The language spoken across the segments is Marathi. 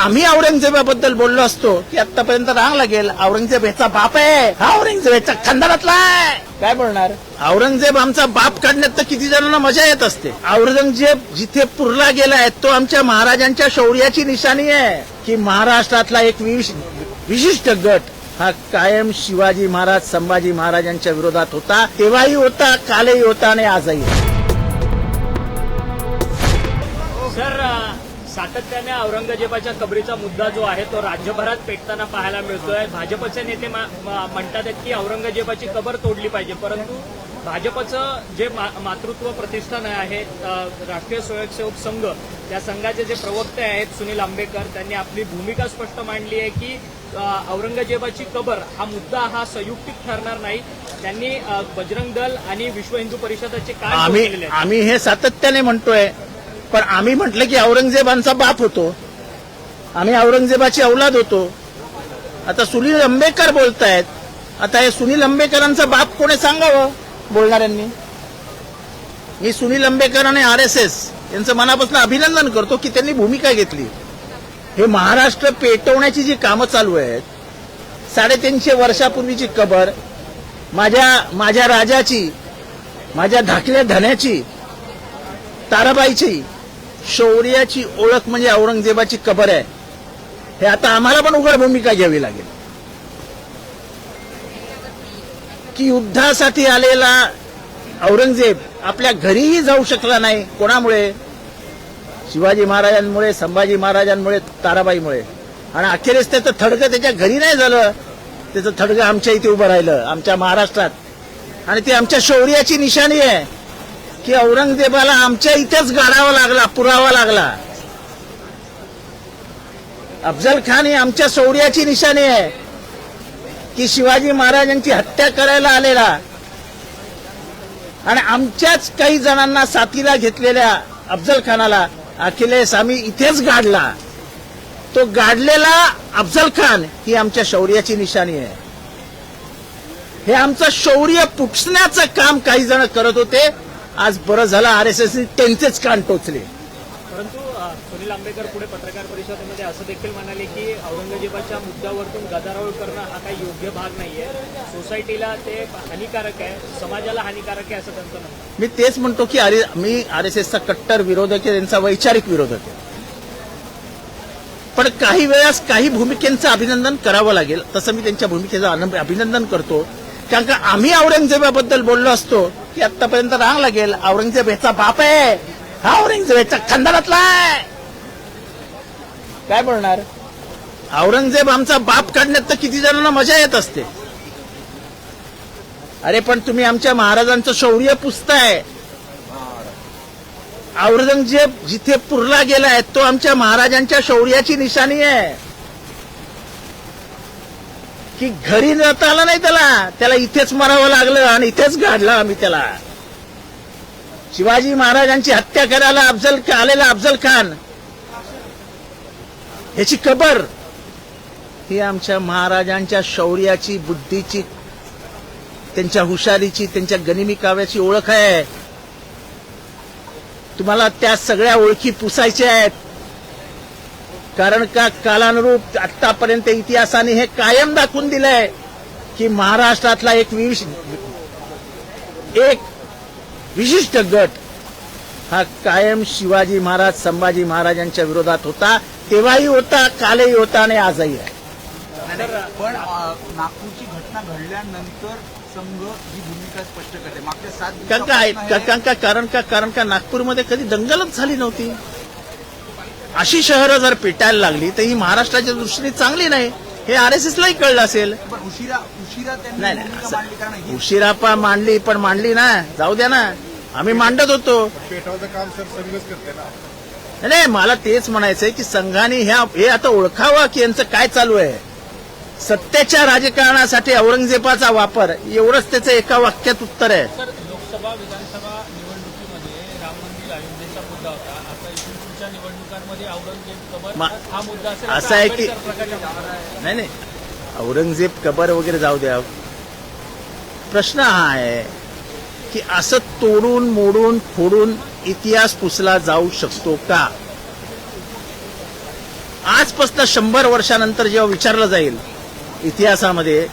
आम्ही औरंगजेबाबद्दल बोललो असतो की आतापर्यंत रांग लागेल. औरंगजेब ह्याचा बाप आहे, हा औरंगजेब ह्याचा खानदानातला आहे. काय बोलणार? औरंगजेब आमचा बाप काढण्यात तर किती जणांना मजा येत असते. औरंगजेब जिथे पुरला गेलाय तो आमच्या महाराजांच्या शौर्याची निशाणी आहे की महाराष्ट्रातला एक विशिष्ट गट हा कायम शिवाजी महाराज संभाजी महाराजांच्या विरोधात होता. तेव्हाही होता, कालही होता आणि आजही. सर, सातत्याने औरंगजेबाच्या कबरीचा मुद्दा जो आहे तो राज्यभरात पेटताना पाहायला मिळतोय. भाजपचे नेते म्हणतात की औरंगजेबाची कबर तोडली पाहिजे, परंतु भाजपचं जे मातृत्व प्रतिष्ठान आहे राष्ट्रीय स्वयंसेवक संघ, त्या संघाचे जे प्रवक्ते आहेत सुनील आंबेकर, त्यांनी आपली भूमिका स्पष्ट मांडली आहे की औरंगजेबाची कबर हा मुद्दा हा संयुक्तिक ठरणार नाही. त्यांनी बजरंग दल आणि विश्व हिंदू परिषदेचे काय आम्ही हे सातत्याने म्हणतोय, पण आम्ही म्हटलं की औरंगजेबांचा बाप होतो, आम्ही औरंगजेबाची औलाद होतो. आता सुनील आंबेकर बोलतायत, आता हे सुनील आंबेकरांचा बाप कोणी सांगावं बोलणाऱ्यांनी. मी सुनील आंबेकर आणि RSS यांचं मनापासून अभिनंदन करतो की त्यांनी भूमिका घेतली. हे महाराष्ट्र पेटवण्याची जी कामं चालू आहेत, 350 वर्षापूर्वीची कबर, माझ्या राजाची, माझ्या धाकल्या धन्याची, ताराबाईची शौर्याची ओळख म्हणजे औरंगजेबाची कबर आहे. हे आता आम्हाला पण उघड भूमिका घ्यावी लागेल की युद्धासाठी आलेला औरंगजेब आपल्या घरीही जाऊ शकला नाही. कोणामुळे? शिवाजी महाराजांमुळे, संभाजी महाराजांमुळे, ताराबाईमुळे. आणि अखेरीस त्याचं थडगं त्याच्या घरी नाही झालं, त्याचं थडगं आमच्या इथे उभं राहिलं, आमच्या महाराष्ट्रात. आणि ती आमच्या शौर्याची निशाणी आहे की औरंगजेबाला आमच्या इथेच गाडावा लागला, पुरावा लागला. अफजल खान ही आमच्या शौर्याची निशाणी आहे की शिवाजी महाराजांची हत्या करायला आलेला आणि आमच्याच काही जणांना साथीला घेतलेल्या अफजल खानाला अखिलेश आम्ही इथेच गाडला. तो गाडलेला अफजल खान ही आमच्या शौर्याची निशाणी आहे. हे आमचं शौर्य पुसण्याचं काम काही जण करत होते. आज बरं झालं RSSने त्यांचेच कान टोचले. परंतु सुनील आंबेकर पुढे पत्रकार परिषदेमध्ये असं देखील म्हणाले की औरंगजेबाच्या मुद्द्यावरून गदारोळ करणं हा काही योग्य भाग नाहीये, सोसायटीला ते हानिकारक आहे, समाजाला हानिकारक आहे असं त्यांचं म्हणणं. मी तेच म्हणतो की मी RSSचा कट्टर विरोधक आहे, त्यांचा वैचारिक विरोधक आहे. पण काही वेळास काही भूमिकेचं अभिनंदन करावं लागेल. तसं मी त्यांच्या भूमिकेचं अभिनंदन करतो, कारण का आम्ही औरंगजेबाबद्दल बोललो असतो की आतापर्यंत रांग लागेल. औरंगजेब ह्याचा बाप आहे, हा औरंगजेब ह्याचा खानदानातला आहे. काय बोलणार? औरंगजेब आमचा बाप काढण्यात तर किती जणांना मजा येत असते. अरे पण तुम्ही आमच्या महाराजांचं शौर्य पुसताय. औरंगजेब जिथे पुरला गेलाय तो आमच्या महाराजांच्या शौर्याची निशाणी आहे की घरी जाता आलं नाही त्याला इथेच मारावं लागलं आणि इथेच गाडलं आम्ही त्याला. शिवाजी महाराजांची हत्या करायला आलेला अफजल खान ह्याची कबर ही आमच्या महाराजांच्या शौर्याची, बुद्धीची, त्यांच्या हुशारीची, त्यांच्या गनिमी काव्याची ओळख आहे. तुम्हाला त्या सगळ्या ओळखी पुसायच्या आहेत, कारण का कालानुरूप आतापर्यंत इतिहासाने हे कायम दाखवून दिलंय की महाराष्ट्रातला एक विशिष्ट गट हा कायम शिवाजी महाराज संभाजी महाराजांच्या विरोधात होता. तेव्हाही होता, कालही होता आणि आजही आहे. पण नागपूरची घटना घडल्यानंतर संघ ही भूमिका स्पष्ट करते. मागच्या 7 कारण का नागपूरमध्ये कधी दंगलच झाली नव्हती. अशी शहरं जर पेटायला लागली तर ही महाराष्ट्राच्या दृष्टीने चांगली नाही, हे RSSलाही कळलं असेल. पण उशिरा नाही, उशिरा मांडली पण मांडली ना, जाऊ द्या ना, आम्ही मांडत होतो. पेटवायचं काम सर संघच करते ना. नाही, मला तेच म्हणायचंय की संघाने हे आता ओळखावं की यांचं काय चालू आहे. सत्तेच्या राजकारणासाठी औरंगजेबाचा वापर, एवढंच त्याचं एका वाक्यात उत्तर आहे. सर, लोकसभा विधानसभा निवडणुकीमध्ये राम मंदिर अयोध्येचा मुद्दा होता. आता इथून पुढच्या निवडणुकांमध्ये औरंगजेब कबर हा मुद्दा असेल असं आहे की नाही, औरंगजेब कबर वगैरे जाऊ द्या. प्रश्न हा आहे की असं तोडून मोडून फोडून इतिहास पुसला जाऊ शकतो का? आजपासून 100 वर्षानंतर जेव्हा विचारलं जाईल इतिहासामध्ये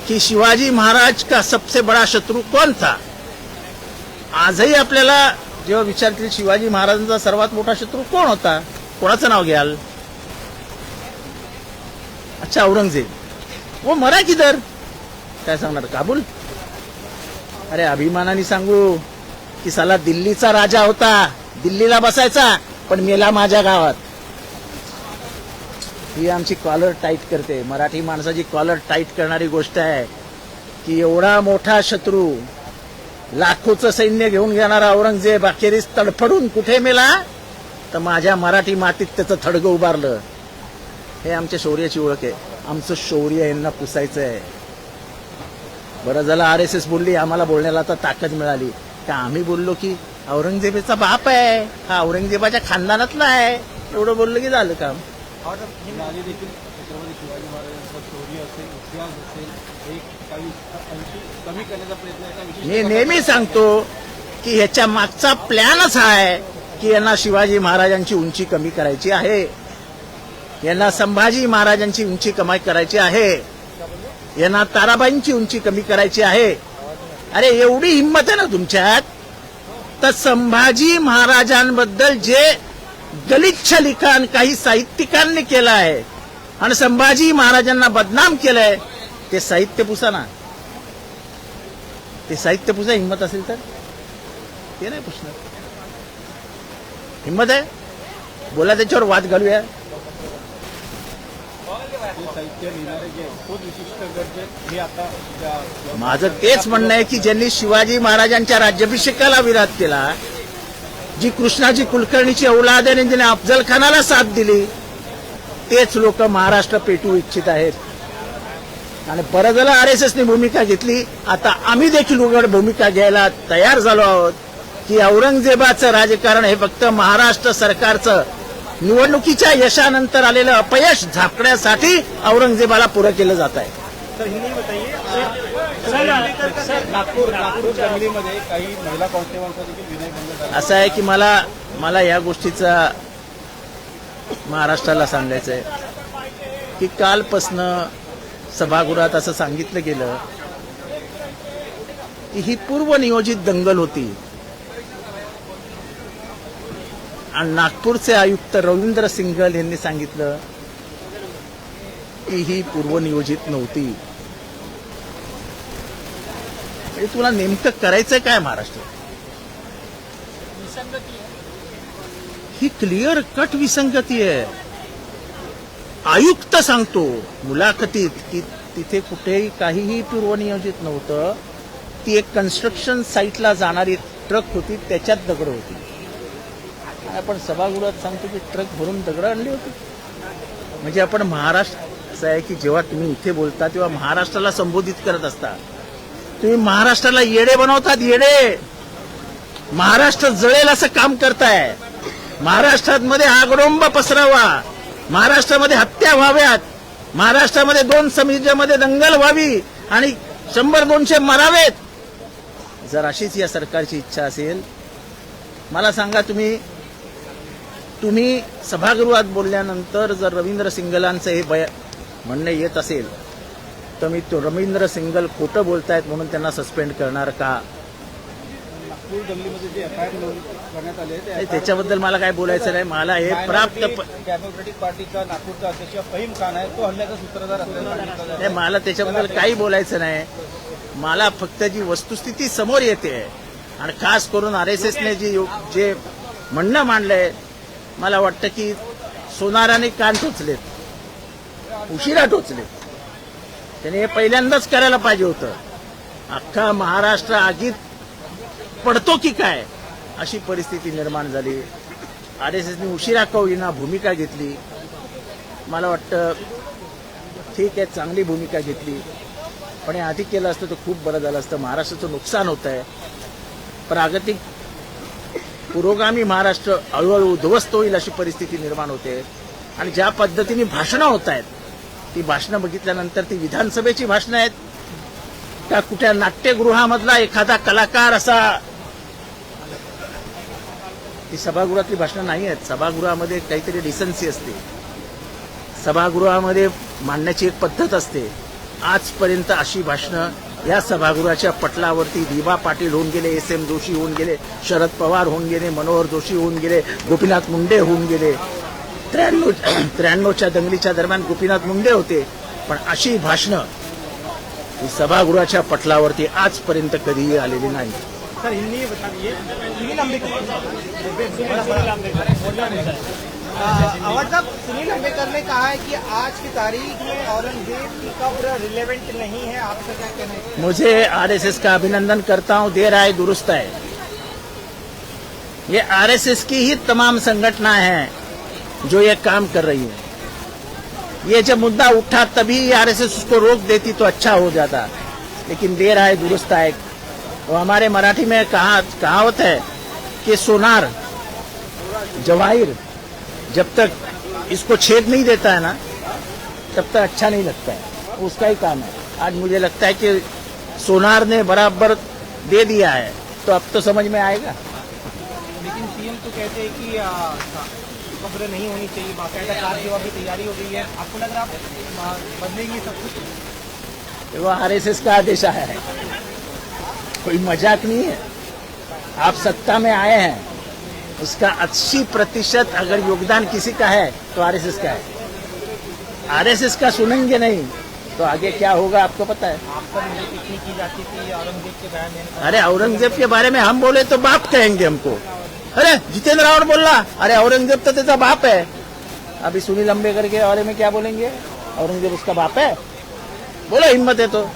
की शिवाजी महाराज का सबसे बडा शत्रू कौन था, आजही आपल्याला जेव्हा विचारतील शिवाजी महाराजांचा सर्वात मोठा शत्रू कोण होता, कोणाचं नाव घ्याल? अच्छा, औरंगजेब. वो मरा किधर? काय सांगणार, काबूल? अरे अभिमानाने सांगू की साला दिल्लीचा राजा होता, दिल्लीला बसायचा, पण मेला माझ्या गावात. ही आमची कॉलर टाईट करते, मराठी माणसाची कॉलर टाईट करणारी गोष्ट आहे की एवढा मोठा शत्रू, लाखोचं सैन्य घेऊन घेणारा औरंगजेब अखेरीस तडफडून कुठे मेला? तर माझ्या मराठी मातीत त्याचं थडगं उभारलं. हे आमच्या शौर्याची ओळख आहे. आमचं शौर्य यांना पुसायचं आहे. बरं झालं RSS बोलली, आम्हाला बोलण्याला आता ताकद मिळाली. का आम्ही बोललो की औरंगजेबाचा बाप आहे, हा औरंगजेबाच्या खानदानातला आहे, एवढं बोललं की झालं काम. आधी देखील छत्रपती शिवाजी महाराजांचं शौर्य असेल, इतिहास असेल, एक काही अंशी कमी करण्याचा प्रयत्न एका विशेष मी नेहमी सांगतो की ह्याच्या मागचा प्लॅनच हा आहे की यांना शिवाजी महाराजांची उंची कमी करायची आहे, यांना संभाजी महाराजांची उंची कमी करायची आहे, यांना ताराबाईंची उंची कमी करायची आहे. अरे एवढी हिंमत आहे ना तुमच्यात, तर संभाजी महाराजांबद्दल जे गलिच्छ लिखाण काही साहित्यिकांनी केलं आहे आणि संभाजी महाराजांना बदनाम केलंय, ते साहित्य पुसा ना. ते साहित्य पुसा हिंमत असेल तर. ते नाही पुसणार. हिंमत आहे, बोला, त्याच्यावर वाद घालूया. साहित्य लिहिणारे जे खूप विशिष्ट गरजे हे आता माझं तेच म्हणणं आहे की ज्यांनी शिवाजी महाराजांच्या राज्याभिषेकाला विरोध केला, जी कृष्णाजी कुलकर्णीची औलाद आहे, ज्याने अफजल खानाला साथ दिली, तेच लोक महाराष्ट्र पेटू इच्छित आहेत. आणि बरं झालं RSSने भूमिका घेतली. आता आम्ही देखील उघड भूमिका घ्यायला तयार झालो आहोत की औरंगजेबाचं राजकारण हे फक्त महाराष्ट्र सरकारचं निवडणुकीच्या यशानंतर आलेलं अपयश झाकण्यासाठी औरंगजेबाला पुरं केलं जात आहे. सर नागपूर जंगलीमध्ये काही महिला कॉन्स्टेबलचा देखील विनयभंग झाला. असं आहे की मला या गोष्टीचा महाराष्ट्राला सांगायचं आहे की कालपासनं सभागृहात असं सांगितलं गेलं की ही पूर्वनियोजित दंगल होती आणि नागपूरचे आयुक्त रवींद्र सिंघल यांनी सांगितलं की ही पूर्वनियोजित नव्हती. म्हणजे तुला नेमकं करायचं काय महाराष्ट्र? ही क्लिअर कट विसंगती आहे. आयुक्त सांगतो मुलाखतीत की तिथे कुठेही काहीही पूर्वनियोजित नव्हतं. ती एक कन्स्ट्रक्शन साईटला जाणारी ट्रक होती, त्याच्यात दगड होती. आपण सभागृहात सांगतो की ट्रक भरून दगड आणली होती. म्हणजे आपण महाराष्ट्र असं आहे की जेव्हा तुम्ही इथे बोलता तेव्हा महाराष्ट्राला संबोधित करत असता. तुम्ही महाराष्ट्राला येडे बनवतात, येडे. महाराष्ट्र जळेल असं काम करताय. महाराष्ट्रामध्ये आगडोंब पसरावा, महाराष्ट्रामध्ये हत्या व्हाव्यात, महाराष्ट्रामध्ये 2 समाजामध्ये दंगल व्हावी आणि 100-200 मरावेत. जर अशीच या सरकारची इच्छा असेल, मला सांगा, तुम्ही सभागृहात बोलल्यानंतर जर रवींद्र सिंगलांचं हे म्हणणं येत असेल तर मी तो रवींद्र सिंगल खोटं बोलतायत म्हणून त्यांना सस्पेंड करणार का? नागपूर जंगलीमध्ये जे FIR करण्यात आले त्याच्याबद्दल मला काय बोलायचं नाही. मला हे प्राप्त डेमोक्रेटिक पार्टीचा नागपूरचा अध्यक्ष फहीम खान आहे, तो हल्ल्याचा सूत्रधार असल्याचं सांगितलं जातं. नाही, मला त्याच्याबद्दल काही बोलायचं नाही. मला फक्त जी वस्तुस्थिती समोर येते आणि खास करून RSSने जे म्हणणं मांडलंय, मला वाटतं की सोनाराने कान टोचलेत, उशिरा टोचलेत. त्याने हे पहिल्यांदाच करायला पाहिजे होतं. अख्खा महाराष्ट्र आगीत पडतो की काय अशी परिस्थिती निर्माण झाली. RSSने उशिरा का होईना भूमिका घेतली. मला वाटतं ठीक आहे, चांगली भूमिका घेतली, पण हे आधी केलं असतं तर खूप बरं झालं असतं. महाराष्ट्राचं नुकसान होत आहे. प्रागतिक पुरोगामी महाराष्ट्र हळूहळू उद्ध्वस्त होईल अशी परिस्थिती निर्माण होते. आणि ज्या पद्धतीने भाषणं होत आहेत, ती भाषणं बघितल्यानंतर ती विधानसभेची भाषणं आहेत का कुठल्या नाट्यगृहामधला एखादा कलाकार असा? ती सभागृहातली भाषणं नाही आहेत. सभागृहामध्ये काहीतरी डिसन्सी असते. सभागृहामध्ये मांडण्याची एक पद्धत असते. आजपर्यंत अशी भाषणं या सभागृहाच्या पटलावरती दिवा पाटील होऊन गेले, एस.एम. जोशी होऊन गेले, शरद पवार होऊन गेले, मनोहर जोशी होऊन गेले, गोपीनाथ मुंडे होऊन गेले. 93च्या दंगलीच्या दरम्यान गोपीनाथ मुंडे होते. पण अशी भाषणं ही सभागृहाच्या पटलावरती आजपर्यंत कधीही आलेली नाही. सर हिंदी बताइए सुनील अम्बेडकर अवर साहब, सुनील अम्बेडकर ने कहा है कि आज की तारीख में औरंगजेब की कब्र रिलेवेंट नहीं है. आपका क्या कहना है? मुझे आरएसएस का अभिनंदन करता हूं, देर आए दुरुस्त है. ये आरएसएस की ही तमाम संगठना है जो ये काम कर रही है. ये जब मुद्दा उठा तभी आरएसएस उसको रोक देती तो अच्छा हो जाता, लेकिन देर आए दुरुस्त आए. वो हमारे मराठी में कहावत है कि सोनार जवाहिर जब तक इसको छेद नहीं देता है ना, तब तक अच्छा नहीं लगता है. उसका ही काम है. आज मुझे लगता है कि सोनार ने बराबर दे दिया है, तो अब तो समझ में आएगा. लेकिन सीएम तो कहते हैं कि कब्र नहीं होनी चाहिए, बाकायदा कार्यवाही की तैयारी हो गई है. आपको लग रहा है आप बदलेंगे सब कुछ? वो आरएसएस का आदेश आया है, कोई मजाक नहीं है. आप सत्ता में आए हैं, उसका 80% अगर योगदान किसी का है तो आरएसएस का है. आरएसएस का सुनेंगे नहीं तो आगे क्या होगा आपको पता है. आप पर मुझे टिप्पणी की जाती थी औरंगजेब के बयान देने पर. अरे औरंगजेब के बारे में हम बोले तो बाप कहेंगे हमको. अरे जितेंद्र रावत बोला, अरे औरंगजेब तो तेरा बाप है. अभी सुनील अम्बेडकर के बारे में क्या बोलेंगे? औरंगजेब उसका बाप है? बोलो, हिम्मत है तो.